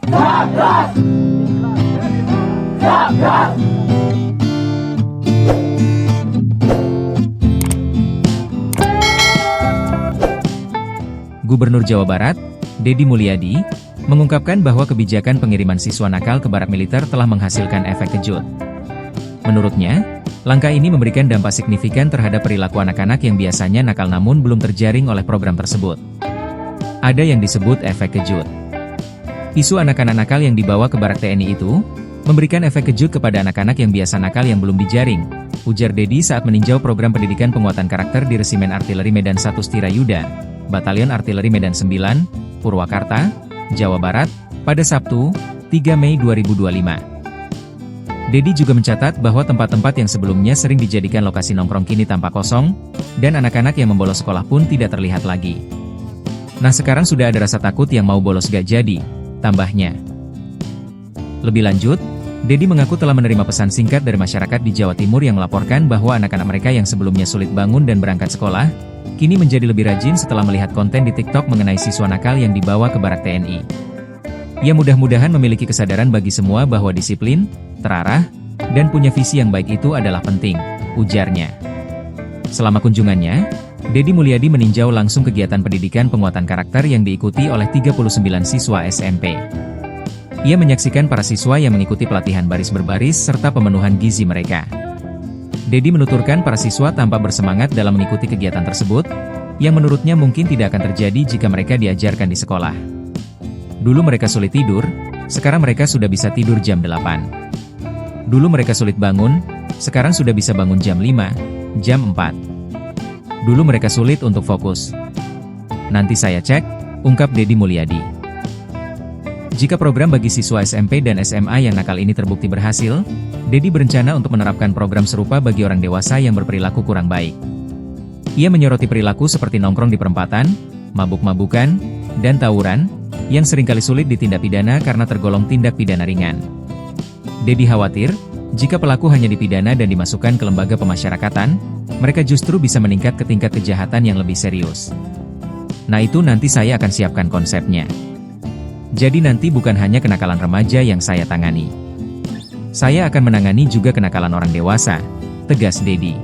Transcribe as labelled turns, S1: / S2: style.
S1: Satgas! Satgas!
S2: Gubernur Jawa Barat, Deddy Mulyadi, mengungkapkan bahwa kebijakan pengiriman siswa nakal ke barak militer telah menghasilkan efek kejut. Menurutnya, langkah ini memberikan dampak signifikan terhadap perilaku anak-anak yang biasanya nakal namun belum terjaring oleh program tersebut. Ada yang disebut efek kejut. Isu anak-anak nakal yang dibawa ke barak TNI itu, memberikan efek kejut kepada anak-anak yang biasa nakal yang belum dijaring, ujar Deddy saat meninjau program pendidikan penguatan karakter di Resimen Artileri Medan 1 Stirayuda, Batalion Artileri Medan 9, Purwakarta, Jawa Barat, pada Sabtu, 3 Mei 2025. Deddy juga mencatat bahwa tempat-tempat yang sebelumnya sering dijadikan lokasi nongkrong kini tampak kosong, dan anak-anak yang membolos sekolah pun tidak terlihat lagi. Nah sekarang sudah ada rasa takut yang mau bolos gak jadi, tambahnya. Lebih lanjut, Deddy mengaku telah menerima pesan singkat dari masyarakat di Jawa Timur yang melaporkan bahwa anak-anak mereka yang sebelumnya sulit bangun dan berangkat sekolah, kini menjadi lebih rajin setelah melihat konten di TikTok mengenai siswa nakal yang dibawa ke barak TNI. Ia mudah-mudahan memiliki kesadaran bagi semua bahwa disiplin, terarah, dan punya visi yang baik itu adalah penting, ujarnya. Selama kunjungannya, Deddy Mulyadi meninjau langsung kegiatan pendidikan penguatan karakter yang diikuti oleh 39 siswa SMP. Ia menyaksikan para siswa yang mengikuti pelatihan baris berbaris serta pemenuhan gizi mereka. Deddy menuturkan para siswa tampak bersemangat dalam mengikuti kegiatan tersebut, yang menurutnya mungkin tidak akan terjadi jika mereka diajarkan di sekolah. Dulu mereka sulit tidur, sekarang mereka sudah bisa tidur jam 8. Dulu mereka sulit bangun, sekarang sudah bisa bangun jam 5, jam 4. Dulu mereka sulit untuk fokus. Nanti saya cek, ungkap Deddy Mulyadi. Jika program bagi siswa SMP dan SMA yang nakal ini terbukti berhasil, Deddy berencana untuk menerapkan program serupa bagi orang dewasa yang berperilaku kurang baik. Ia menyoroti perilaku seperti nongkrong di perempatan, mabuk-mabukan, dan tawuran, yang seringkali sulit ditindak pidana karena tergolong tindak pidana ringan. Deddy khawatir, jika pelaku hanya dipidana dan dimasukkan ke lembaga pemasyarakatan, mereka justru bisa meningkat ke tingkat kejahatan yang lebih serius. Nah itu nanti saya akan siapkan konsepnya. Jadi nanti bukan hanya kenakalan remaja yang saya tangani. Saya akan menangani juga kenakalan orang dewasa, tegas Deddy.